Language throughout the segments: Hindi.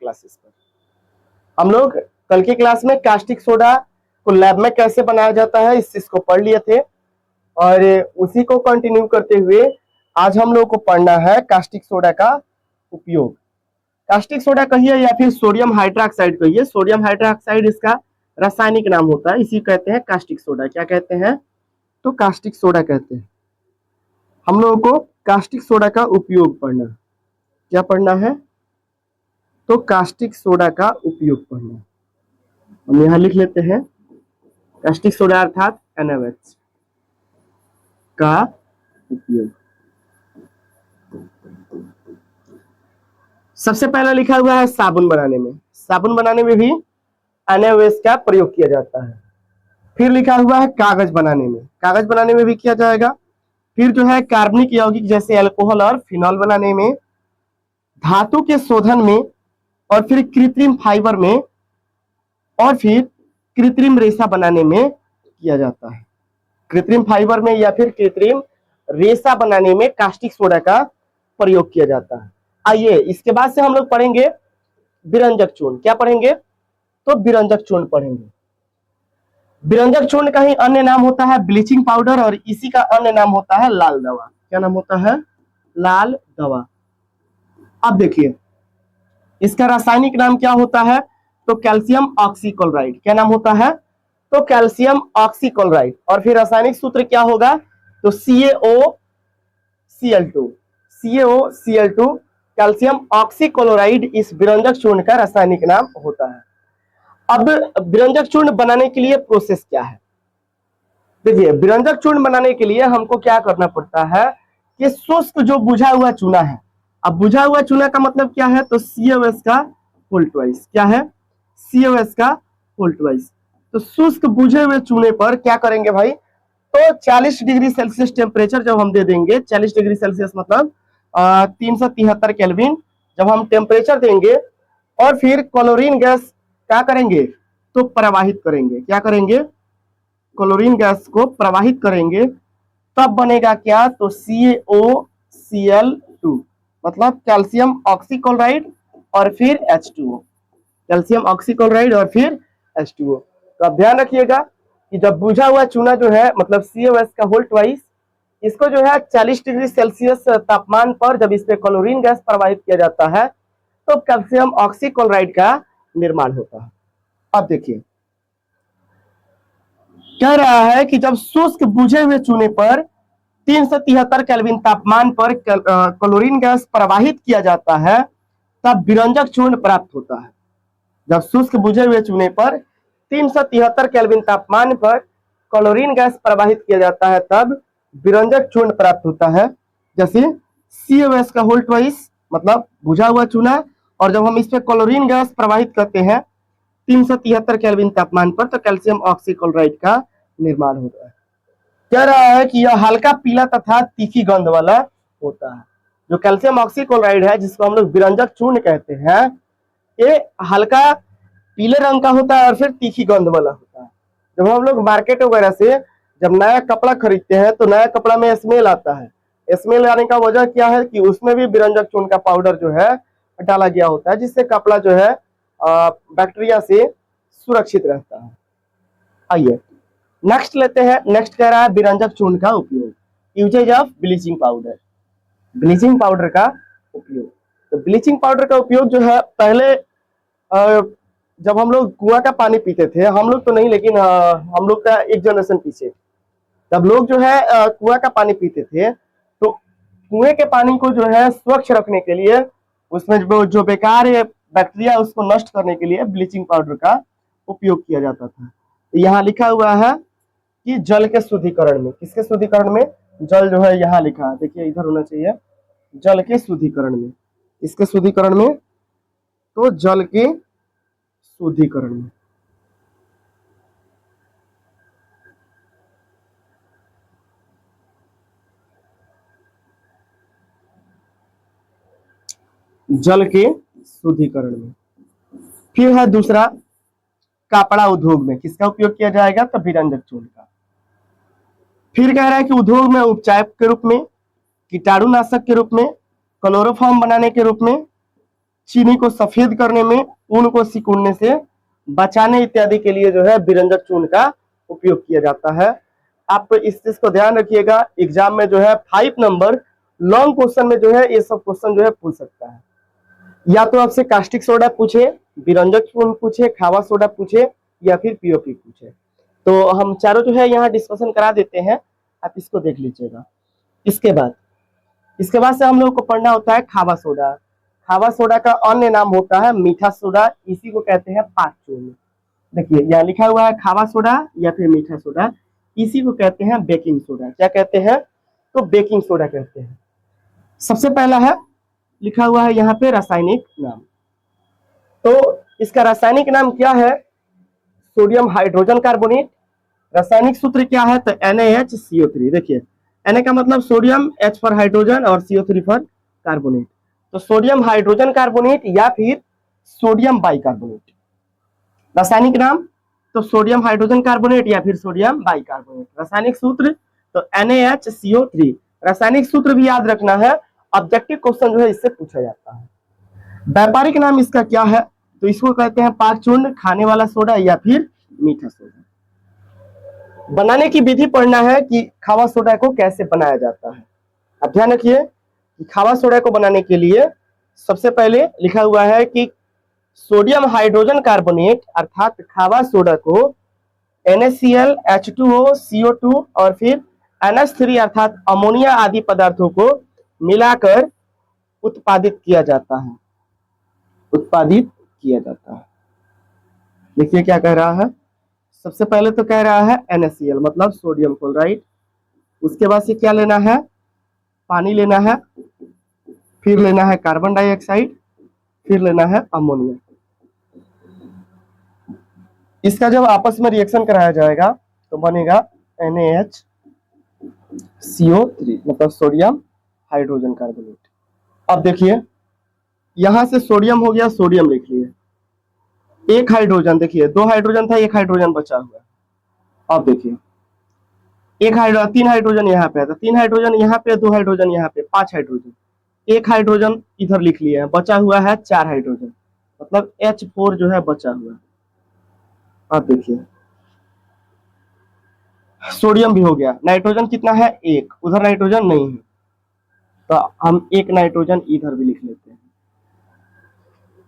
क्लासेस पर। हम लोग कल की क्लास में कास्टिक सोडा को लैब में कैसे बनाया जाता है इस चीज को पढ़ लिए थे, और उसी को कंटिन्यू करते हुए आज हम लोग को पढ़ना है कास्टिक सोडा का उपयोग। कास्टिक सोडा कहिए या फिर सोडियम हाइड्रोक्साइड कहिए, सोडियम हाइड्रोक्साइड इसका रासायनिक नाम होता है, इसी कहते हैं कास्टिक सोडा। क्या कहते हैं? तो कास्टिक सोडा कहते हैं। हम लोगों को कास्टिक सोडा का उपयोग पढ़ना, क्या पढ़ना है? तो कास्टिक सोडा का उपयोग पढ़ना। हम यहां लिख लेते हैं कास्टिक सोडा अर्थात NaOH का उपयोग। सबसे पहला लिखा हुआ है साबुन बनाने में, साबुन बनाने में भी NaOH का प्रयोग किया जाता है। फिर लिखा हुआ है कागज बनाने में, कागज बनाने में भी किया जाएगा। फिर जो है कार्बनिक यौगिक जैसे अल्कोहल और फिनॉल बनाने में, धातु के शोधन में, और फिर कृत्रिम फाइबर में, और फिर कृत्रिम रेशा बनाने में किया जाता है। कृत्रिम फाइबर में या फिर कृत्रिम रेशा बनाने में कास्टिक सोडा का प्रयोग किया जाता है। आइए इसके बाद से हम लोग पढ़ेंगे विरंजक चूर्ण। क्या पढ़ेंगे? तो विरंजक चूर्ण पढ़ेंगे। विरंजक चूर्ण का ही अन्य नाम होता है ब्लीचिंग पाउडर, और इसी का अन्य नाम होता है लाल दवा। क्या नाम होता है? लाल दवा। अब देखिए इसका रासायनिक नाम क्या होता है? तो कैल्शियम ऑक्सीक्लोराइड। क्या नाम होता है? तो कैल्शियम ऑक्सीक्लोराइड। और फिर रासायनिक सूत्र क्या होगा? तो CaOCl2, CaOCl2 कैल्शियम ऑक्सीक्लोराइड इस विरंजक चूर्ण का रासायनिक नाम होता है। अब विरंजक चूर्ण बनाने के लिए प्रोसेस क्या है? देखिए विरंजक चूर्ण बनाने के लिए हमको क्या करना पड़ता है कि शुष्क जो बुझा हुआ चूना है, अब बुझा हुआ चूना का मतलब क्या है? तो CaOH का होल ट्वाइस। क्या है? CaOH का होल ट्वाइस। तो शुष्क बुझे हुए चूने पर क्या करेंगे भाई? तो 40 डिग्री सेल्सियस टेम्परेचर जब हम दे देंगे, 40 डिग्री सेल्सियस मतलब 373 केल्विन जब हम टेम्परेचर देंगे, और फिर क्लोरीन गैस क्या करेंगे? तो प्रवाहित करेंगे। क्या करेंगे? क्लोरीन गैस को प्रवाहित करेंगे, तब बनेगा क्या? तो CaOCl2 मतलब कैल्शियम ऑक्सीक्लोराइड और फिर H2O, कैल्शियम ऑक्सीक्लोराइड और फिर H2O। तो आप ध्यान रखिएगा कि जब बुझा हुआ चूना जो है मतलब CaOH का होल ट्वाइस, इसको जो है 40 डिग्री सेल्सियस तापमान पर जब इस पे क्लोरीन गैस प्रवाहित किया जाता है तो कैल्शियम ऑक्सीक्लोराइड का निर्माण होता है। अब देखिए कह रहा है कि जब शुष्क बुझे हुए चूने पर 373 केल्विन तापमान पर क्लोरीन गैस प्रवाहित किया जाता है तब विरंजक चूर्ण प्राप्त होता है। जब शुष्क बुझे हुए चूने पर 373 केल्विन तापमान पर क्लोरीन गैस प्रवाहित किया जाता है तब विरंजक चूर्ण प्राप्त होता है। जैसे CaOH का होल ट्वाइस मतलब बुझा हुआ चूना, और जब हम इस पे क्लोरीन गैस प्रवाहित करते हैं 373 केल्विन तापमान पर तो कैल्शियम ऑक्सीक्लोराइड का निर्माण होता है। कह रहा है कि यह हल्का पीला तथा तीखी गंध वाला होता है। जो कैल्शियम ऑक्सीक्लोराइड है जिसको हम लोग विरंजक चूर्ण कहते हैं, ये हल्का पीले रंग का होता है और फिर तीखी गंध वाला होता है। जब हम लोग मार्केट वगैरह से जब नया कपड़ा खरीदते हैं तो नया कपड़ा में स्मेल आता है। स्मेल आने का वजह क्या है कि उसमें भी विरंजक चूर्ण का पाउडर जो है डाला गया होता है, जिससे कपड़ा जो है बैक्टीरिया से सुरक्षित रहता है। आइए नेक्स्ट लेते हैं। नेक्स्ट कह रहा है विरंजक चूर्ण का उपयोग, usage of bleaching powder. Bleaching powder का उपयोग, तो ब्लीचिंग पाउडर का उपयोग जो है पहले जब हम लोग कुआं का पानी पीते थे, हम लोग तो नहीं लेकिन हम लोग का एक जनरेशन पीछे तब लोग जो है कुआं का पानी पीते थे, तो कुएं के पानी को जो है स्वच्छ रखने के लिए उसमें जो बेकार बैक्टीरिया उसको नष्ट करने के लिए ब्लीचिंग पाउडर का उपयोग किया जाता था। तो यहाँ लिखा हुआ है कि जल के शुद्धिकरण में, किसके शुद्धिकरण में? जल जो है यहाँ लिखा है, देखिए इधर होना चाहिए, जल के शुद्धिकरण में। इसके शुद्धिकरण में, तो जल के शुद्धिकरण में। जल के शुद्धिकरण में। फिर है दूसरा कपड़ा उद्योग में, किसका उपयोग किया जाएगा? तो विरंजक चूर्ण का। फिर कह रहा है कि उद्योग में उपचार के रूप में, कीटाणुनाशक के रूप में, क्लोरोफॉर्म बनाने के रूप में, चीनी को सफेद करने में, ऊन को सिकुड़ने से बचाने इत्यादि के लिए जो है विरंजक चूर्ण का उपयोग किया जाता है। आप इस चीज को ध्यान रखिएगा, एग्जाम में जो है 5 नंबर लॉन्ग क्वेश्चन में जो है ये सब क्वेश्चन जो है पूछ सकता है। या तो आपसे कास्टिक सोडा पूछे, विरंजक चूर्ण पूछे, खावा सोडा पूछे, या फिर पीओपी पूछे। तो हम चारों जो है यहाँ डिस्कशन करा देते हैं, आप इसको देख लीजिएगा। इसके बाद से हम लोग को पढ़ना होता है खावा सोडा। खावा सोडा का अन्य नाम होता है मीठा सोडा, इसी को कहते हैं पाक चूर्ण। देखिए यहाँ लिखा हुआ है खावा सोडा या फिर मीठा सोडा, इसी को कहते हैं बेकिंग सोडा। क्या कहते हैं? तो बेकिंग सोडा कहते हैं। सबसे पहला है लिखा हुआ है यहाँ पे रासायनिक नाम। तो इसका रासायनिक नाम क्या है? Sodium hydrogen carbonate. रासायनिक सूत्र क्या है? तो NaHCO3। देखिए Na का मतलब सोडियम, H फॉर हाइड्रोजन और CO3 फॉर कार्बोनेट। तो सोडियम हाइड्रोजन कार्बोनेट या फिर सोडियम बाइकार्बोनेट। रासायनिक नाम तो सोडियम हाइड्रोजन कार्बोनेट या फिर सोडियम बाइकार्बोनेट। रासायनिक सूत्र तो NaHCO3। रासायनिक सूत्र भी याद रखना है, ऑब्जेक्टिव क्वेश्चन जो है इससे पूछा जाता है। व्यापारिक नाम इसका क्या है? तो इसको कहते हैं पाक चूर्ण, खाने वाला सोडा या फिर मीठा सोडा। बनाने की विधि पढ़ना है कि खावा सोडा को कैसे बनाया जाता है। अब ध्यान रखिए कि खावा सोडा को बनाने के लिए सबसे पहले लिखा हुआ है कि सोडियम हाइड्रोजन कार्बोनेट अर्थात खावा सोडा को NaCl, H2O, CO2 और फिर NH3 अर्थात अमोनिया आदि पदार्थों को मिलाकर उत्पादित किया जाता है। देखिए क्या कह रहा है। सबसे पहले तो कह रहा है NaCl मतलब सोडियम क्लोराइड। उसके बाद से क्या लेना है? पानी लेना है, फिर लेना है कार्बन डाइऑक्साइड, फिर लेना है अमोनिया। इसका जब आपस में रिएक्शन कराया जाएगा तो बनेगा NaHCO3 मतलब सोडियम हाइड्रोजन कार्बोनेट। अब देखिए यहां से सोडियम हो गया, सोडियम लिख लिए। एक हाइड्रोजन, देखिए 2 हाइड्रोजन था, 1 हाइड्रोजन बचा हुआ। अब देखिए 3 हाइड्रोजन यहाँ पे है, तो 3 हाइड्रोजन यहाँ पे, 2 हाइड्रोजन यहाँ पे, 5 हाइड्रोजन। 1 हाइड्रोजन इधर लिख लिया है, बचा हुआ है 4 हाइड्रोजन मतलब H4 जो है बचा हुआ है। अब देखिए सोडियम भी हो गया। नाइट्रोजन कितना है? 1। उधर नाइट्रोजन नहीं है तो हम 1 नाइट्रोजन इधर भी लिख लेते हैं।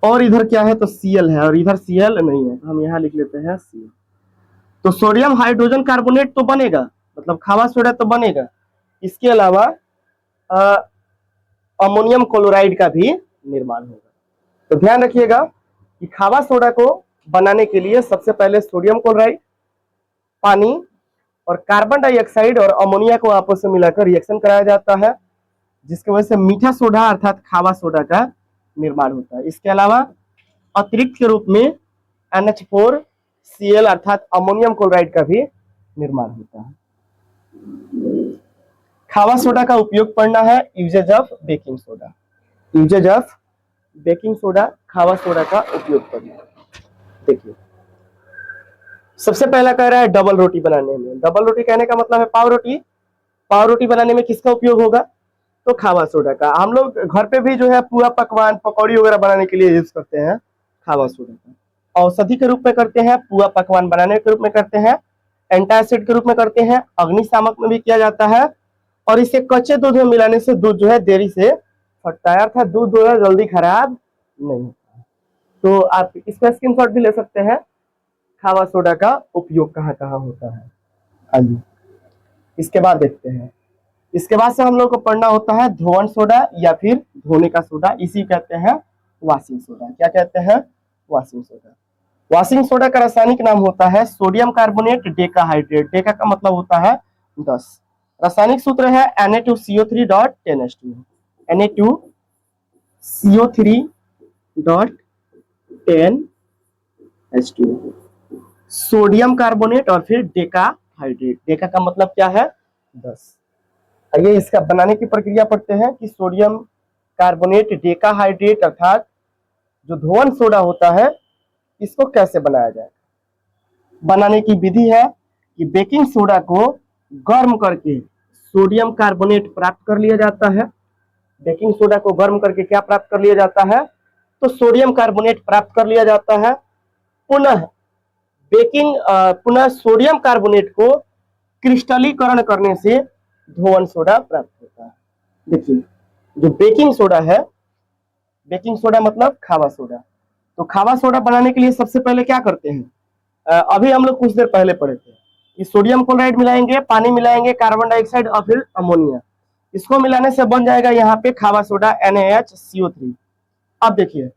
और इधर क्या है? तो Cl है और इधर Cl नहीं है तो हम यहाँ लिख लेते हैं Cl। तो सोडियम हाइड्रोजन कार्बोनेट तो बनेगा, मतलब खावा सोडा तो बनेगा। इसके अलावा अमोनियम क्लोराइड का भी निर्माण होगा। तो ध्यान रखिएगा कि खावा सोडा को बनाने के लिए सबसे पहले सोडियम क्लोराइड, पानी और कार्बन डाइऑक्साइड और अमोनिया को आपस में मिलाकर रिएक्शन कराया जाता है, जिसकी वजह से मीठा सोडा अर्थात खावा सोडा का निर्माण होता है। इसके अलावा अतिरिक्त के रूप में NH4Cl अर्थात अमोनियम क्लोराइड का भी निर्माण होता है। खावा सोडा का उपयोग पढ़ना है, usage of baking soda. Usage of baking soda, खावा सोडा का उपयोग पढ़ना है। देखिए सबसे पहला कह रहा है डबल रोटी बनाने में। डबल रोटी कहने का मतलब है पाव रोटी। पाव रोटी बनाने में किसका उपयोग होगा? तो खावा सोडा का। हम लोग घर पे भी जो है पूरा पकवान, पकौड़ी वगैरह बनाने के लिए यूज करते हैं खावा सोडा का। औषधि के रूप में करते हैं, पूरा पकवान बनाने के रूप में करते हैं, एंटासिड के रूप में करते हैं, अग्निशामक में भी किया जाता है, और इसे कच्चे दूध में मिलाने से दूध जो है देरी से फटता है अर्थात दूध जो है जल्दी खराब नहीं होता। तो आप इसका स्क्रीनशॉट भी ले सकते हैं, खावा सोडा का उपयोग कहाँ कहाँ होता है। आइए इसके बाद देखते हैं। इसके बाद से हम लोग को पढ़ना होता है धोवन सोडा या फिर धोने का सोडा, इसी कहते हैं वॉशिंग सोडा। क्या कहते हैं? Washing soda. वॉशिंग सोडा का रासायनिक नाम होता है सोडियम कार्बोनेट डेकाहाइड्रेट। डेका का मतलब होता है 10। रासायनिक सूत्र है Na2CO3.10H2। Na2CO3.10H2 सोडियम कार्बोनेट और फिर डेकाहाइड्रेट। डेका का मतलब क्या है? 10। आइए इसका बनाने की प्रक्रिया पढ़ते हैं कि सोडियम कार्बोनेट डेकाहाइड्रेट अर्थात जो धोवन सोडा होता है इसको कैसे बनाया जाए। बनाने की विधि है कि बेकिंग सोडा को गर्म करके सोडियम कार्बोनेट प्राप्त कर लिया जाता है। बेकिंग सोडा को गर्म करके क्या प्राप्त कर लिया जाता है? तो सोडियम कार्बोनेट प्राप्त कर लिया जाता है। पुनः पुनः सोडियम कार्बोनेट को क्रिस्टलीकरण करने से धोवन सोडा प्राप्त होता है। देखिए, जो बेकिंग सोडा है, बेकिंग सोडा मतलब खावा सोडा, तो खावा सोडा बनाने के लिए सबसे पहले क्या करते हैं, अभी हम लोग कुछ देर पहले पढ़े थे कि सोडियम क्लोराइड मिलाएंगे, पानी मिलाएंगे, कार्बन डाइऑक्साइड और फिर अमोनिया, इसको मिलाने से बन जाएगा यहाँ पे खावा सोडा NaHCO3। अब देखिए,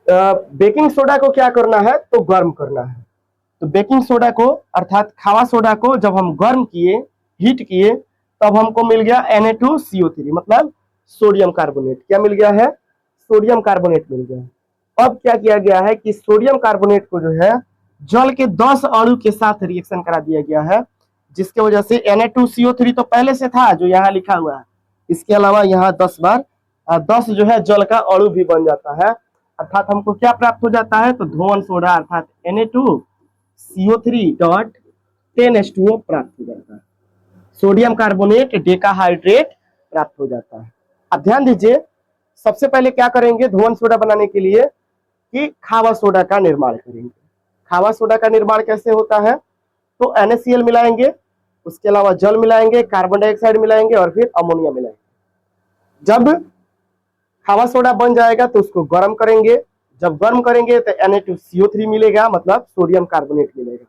बेकिंग सोडा को क्या करना है, तो गर्म करना है। तो बेकिंग सोडा को अर्थात खावा सोडा को जब हम गर्म किए, हीट किए, तब हमको मिल गया Na2CO3 मतलब सोडियम कार्बोनेट। क्या मिल गया है, सोडियम कार्बोनेट मिल गया। अब क्या किया गया है कि सोडियम कार्बोनेट को जो है जल के 10 अणु के साथ रिएक्शन करा दिया गया है, जिसके वजह से Na2CO3 तो पहले से था जो यहाँ लिखा हुआ है, इसके अलावा यहाँ 10 बार 10 जो है जल का अणु भी बन जाता है, अर्थात हमको क्या प्राप्त हो जाता है, तो धोवन सोडा अर्थात Na2CO3 डॉट 10H2O प्राप्त हो जाता है। सोडियम कार्बोनेट डेकाहाइड्रेट प्राप्त हो जाता है। अब ध्यान दीजिए, सबसे पहले क्या करेंगे धोवन सोडा बनाने के लिए कि खावा सोडा का निर्माण करेंगे। खावा सोडा का निर्माण कैसे होता है, तो NaCl मिलाएंगे, उसके अलावा जल मिलाएंगे, कार्बन डाइऑक्साइड मिलाएंगे और फिर अमोनिया मिलाएंगे। जब खावा सोडा बन जाएगा तो उसको गर्म करेंगे, जब गर्म करेंगे तो Na2CO3 मिलेगा मतलब सोडियम कार्बोनेट मिलेगा,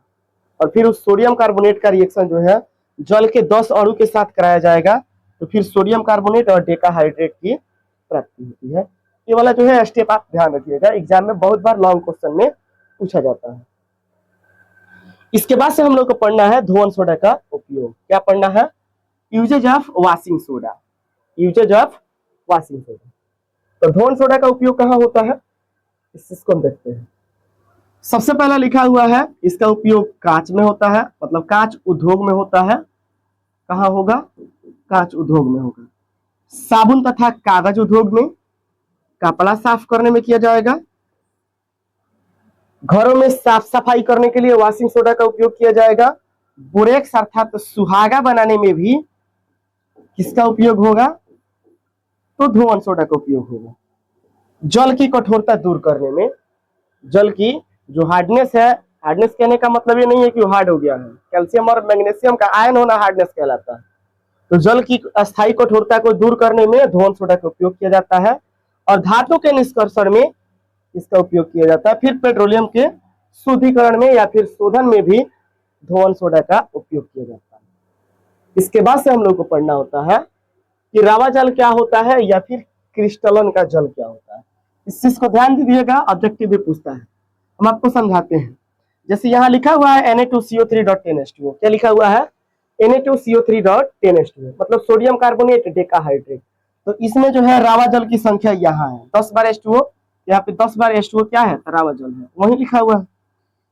और फिर उस सोडियम कार्बोनेट का रिएक्शन जो है जल के 10 अणु के साथ कराया जाएगा, तो फिर सोडियम कार्बोनेट और डेकाहाइड्रेट की प्राप्ति होती है। ये वाला जो है स्टेप आप ध्यान रखिएगा, एग्जाम में बहुत बार लॉन्ग क्वेश्चन में पूछा जाता है। इसके बाद से हम लोग को पढ़ना है धोवन सोडा का उपयोग। क्या पढ़ना है, usage of washing soda. Usage of washing soda, तो धोवन सोडा का उपयोग कहाँ होता है, इसको हम देखते हैं। सबसे पहला लिखा हुआ है, इसका उपयोग कांच में होता है, मतलब कांच उद्योग में होता है। कहाँ होगा, कांच उद्योग में होगा। साबुन तथा कागज उद्योग में, कपड़ा साफ करने में किया जाएगा। घरों में साफ सफाई करने के लिए वॉशिंग सोडा का उपयोग किया जाएगा। बोरेक्स अर्थात सुहागा बनाने में भी किसका उपयोग होगा, तो धोवन सोडा का उपयोग होगा। जल की कठोरता दूर करने में, जल की जो हार्डनेस है, हार्डनेस कहने का मतलब ये नहीं है कि वो हार्ड हो गया है, कैल्शियम और मैग्नीशियम का आयन होना हार्डनेस कहलाता है। तो जल की अस्थायी कठोरता को दूर करने में धोवन सोडा का उपयोग किया जाता है, और धातु के निष्कर्षण में इसका उपयोग किया जाता है। फिर पेट्रोलियम के शुद्धिकरण में या फिर शोधन में भी धोवन सोडा का उपयोग किया जाता है। इसके बाद से हम लोग को पढ़ना होता है कि रावा जल क्या होता है या फिर क्रिस्टलन का जल क्या होता है। इस चीज को ध्यान दीजिएगा, ऑब्जेक्टिव भी पूछता है, हम आपको समझाते हैं। जैसे यहाँ लिखा हुआ है Na2CO3.10H2O, क्या लिखा हुआ है, Na2CO3.10H2O मतलब सोडियम कार्बोनेट डेकाहाइड्रेट। तो इसमें जो है रावा जल की संख्या यहाँ है 10 बार H2O, यहाँ पे 10 बार H2O क्या है, रावा जल है, वही लिखा हुआ है।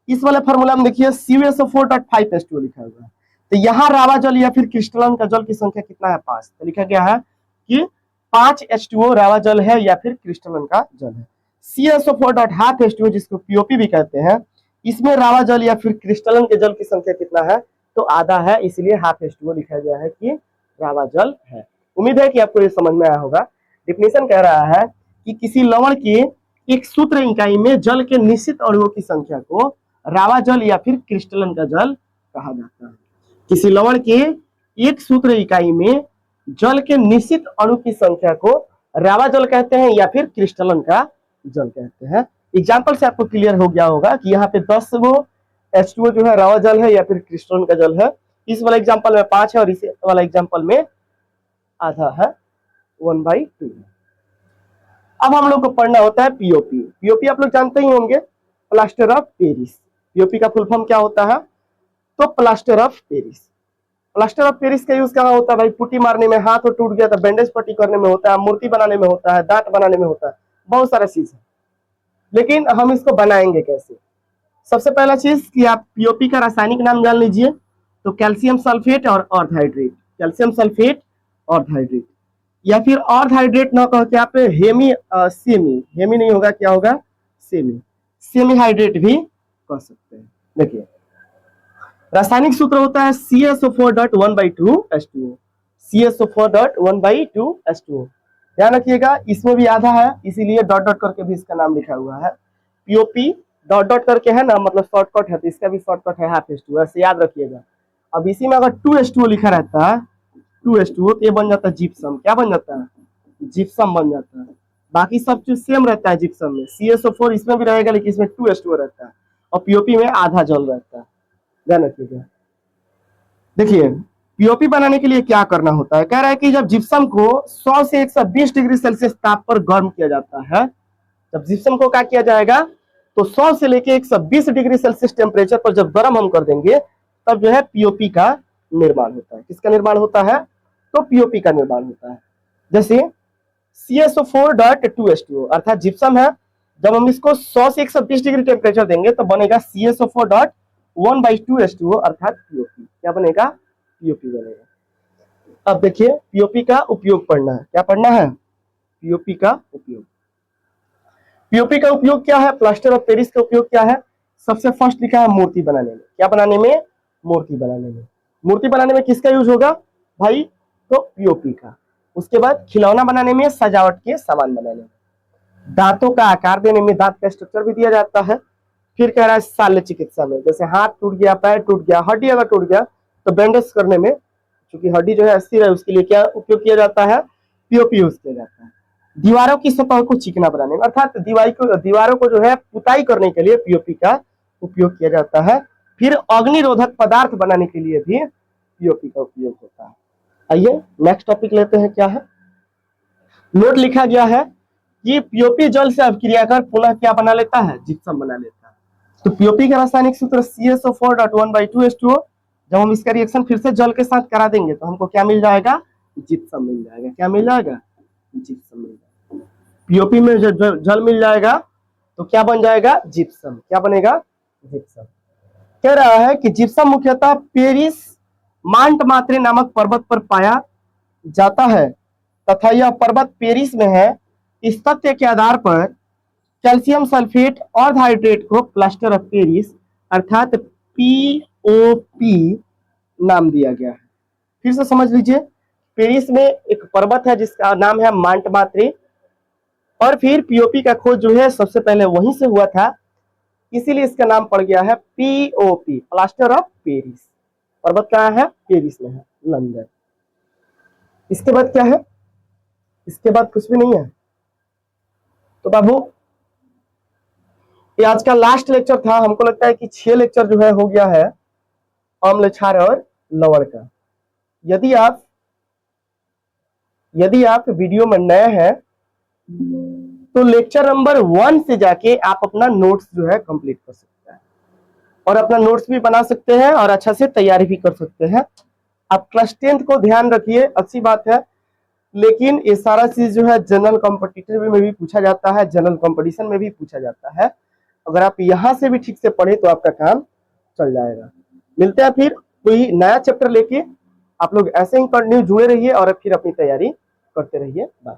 इस वाले फॉर्मूला में देखिए CuSO4.5H2O लिखा हुआ है। तो यहाँ रावा जल या फिर क्रिस्टलन का जल की संख्या कितना है, 5। तो लिखा गया है कि 5 H2O रावा जल है या फिर क्रिस्टलन का जल है। CuSO4.5H2O जिसको POP भी कहते हैं, इसमें रावा जल या फिर क्रिस्टलन के जल की संख्या कितना है, तो आधा है, इसलिए हाफ H2O लिखा गया है कि रावा जल है। उम्मीद है कि आपको ये समझ में आया होगा। डिफिनेशन कह रहा है कि किसी लवण की एक सूत्र इकाई में जल के निश्चित अणुओं की संख्या को रावा जल या फिर क्रिस्टलन का जल कहा जाता है। किसी लवण के एक सूत्र इकाई में जल के निश्चित अणु की संख्या को रावा जल कहते हैं या फिर क्रिस्टलन का जल कहते हैं। एग्जाम्पल से आपको क्लियर हो गया होगा कि यहाँ पे 10 वो H2O जो है रावा जल है या फिर क्रिस्टलन का जल है। इस वाला एग्जाम्पल में 5 है और इस वाला एग्जाम्पल में आधा है, 1/2। अब हम लोग को पढ़ना होता है पीओपी। पीओपी आप लोग जानते ही होंगे, प्लास्टर ऑफ पेरिस। पीओपी का फुल फॉर्म क्या होता है, तो plaster of Paris. Plaster of Paris का यूज कहाँ होता है भाई, पुट्टी मारने में, हाथ और टूट गया तो बैंडेज पट्टी करने में होता है, मूर्ति बनाने में होता है, दांत बनाने में होता है, बहुत सारा चीज है। लेकिन हम इसको बनाएंगे कैसे, सबसे पहला चीज कि आप पीओपी का रासायनिक नाम जान लीजिए, तो कैल्शियम सल्फेट और ऑर्थहाइड्रेट, कैल्शियम सल्फेट ऑर्थहाइड्रेट, या फिर ऑर्थहाइड्रेट ना कह के आप सेमी नहीं होगा, क्या होगा, सेमी हाइड्रेट भी कह सकते हैं। देखिए रासायनिक सूत्र होता है CSO4.1/2H2O, CSO4.1/2H2O। ध्यान रखिएगा, इसमें भी आधा है, इसीलिए डॉट डॉट करके भी इसका नाम लिखा हुआ है। पीओपी डॉट डॉट करके है ना, मतलब शॉर्टकट है, तो इसका भी शॉर्टकट है H2O, ऐसे याद रखिएगा। अब इसी में अगर 2H2O लिखा रहता है, 2H2O, तो ये बन जाता है जिप्सम। क्या बन जाता है? जिप्सम बन जाता है। बाकी सब चीज सेम रहता है जिप्सम में। CSO4 इसमें भी रहेगा, लेकिन इसमें 2H2O रहता है, और पीओपी में आधा जल रहता है। ध्यान रखिएगा। देखिए, पीओपी बनाने के लिए क्या करना होता है, कह रहा है कि जब जिप्सम को 100 से 120 डिग्री सेल्सियस ताप पर गर्म किया जाता है, जब जिप्सम को क्या किया जाएगा, तो 100 से लेके 120 डिग्री सेल्सियस टेम्परेचर पर जब गर्म हम कर देंगे, तब जो है पीओपी का निर्माण होता है। किसका निर्माण होता है? तो पीओपी का निर्माण होता है। जैसे CSO4.2H2O, अर्थात जिप्सम है, जब हम इसको 100 से 120 डिग्री टेम्परेचर देंगे तो बनेगा CSO4.1/2H2O, अर्थात पीओपी। क्या बनेगा? पीओपी बनेगा। अब देखिए, पीओपी का उपयोग पढ़ना है। क्या पढ़ना है? पीओपी का उपयोग। पीओपी का उपयोग क्या है? प्लास्टर ऑफ पेरिस का उपयोग क्या है? सबसे फर्स्ट लिखा है मूर्ति बनाने में। क्या बनाने में? मूर्ति बनाने में। मूर्ति बनाने में किसका यूज होगा भाई? तो पीओपी का। उसके बाद खिलौना बनाने में, सजावट के सामान बनाने में, दांतों का आकार देने में, दांत का स्ट्रक्चर भी दिया जाता है। फिर कह रहा है शल्य चिकित्सा में, जैसे हाथ टूट गया, पैर टूट गया, हड्डी अगर टूट गया तो बैंडेज करने में, क्योंकि हड्डी जो है अस्थिर है, उसके लिए क्या उपयोग किया जाता है? पीओपी यूज किया जाता है। दीवारों की सतह को चिकना बनाने में, अर्थात दीवारों को जो है पुताई करने के लिए पीओपी का उपयोग किया जाता है। फिर अग्निरोधक पदार्थ बनाने के लिए भी पीओपी का उपयोग होता है। आइए नेक्स्ट टॉपिक लेते हैं। क्या है? नोट लिखा गया है कि पीओपी जल से अभिक्रिया कर पुनः क्या बना लेता है? जिप्सम बना लेता है। तो पीओपी का रासायनिक सूत्र CSO4.1/2H2O। जब हम इसका रिएक्शन फिर से जल के साथ करा देंगे तो हमको क्या मिल जाएगा? जिप्सम मिल जाएगा। क्या मिल जाएगा? जिप्सम मिल जाएगा। पीओपी में जल मिल जाएगा तो क्या बन जाएगा? जिप्सम। क्या बनेगा? जिप्सम। कह रहा है कि जिप्सम मुख्यतः पेरिस मांटमात्रे नामक पर्वत पर पाया जाता है तथा यह पर्वत पेरिस में है। इस तथ्य के आधार पर कैल्शियम सल्फेट और हाइड्रेट को प्लास्टर ऑफ पेरिस अर्थात पीओपी नाम दिया गया है। फिर से समझ लीजिए, पेरिस में एक पर्वत है जिसका नाम है मांटमात्रे, और फिर पीओपी का खोज जो है सबसे पहले वहीं से हुआ था, इसीलिए इसका नाम पड़ गया है पीओपी, प्लास्टर ऑफ पेरिस। पर्वत कहाँ है? पेरिस में है, लंदन। इसके बाद क्या है? इसके बाद कुछ भी नहीं है। तो बाबू, ये आज का लास्ट लेक्चर था। हमको लगता है कि 6 लेक्चर जो है हो गया है अम्ल क्षार और लवण का। यदि आप वीडियो में नए हैं तो लेक्चर नंबर 1 से जाके आप अपना नोट्स जो है कंप्लीट कर सकते हैं, और अपना नोट्स भी बना सकते हैं और अच्छा से तैयारी भी कर सकते हैं। आप क्लास 10th को ध्यान रखिए, अच्छी बात है, लेकिन ये सारा चीज जो है जनरल कॉम्पिटिटिव में भी पूछा जाता है, जनरल कंपटीशन में भी पूछा जाता है। अगर आप यहाँ से भी ठीक से पढ़े तो आपका काम चल जाएगा। मिलते हैं फिर कोई नया चैप्टर लेके। आप लोग ऐसे ही कंटिन्यू जुड़े रहिए और फिर अपनी तैयारी करते रहिए। बाय।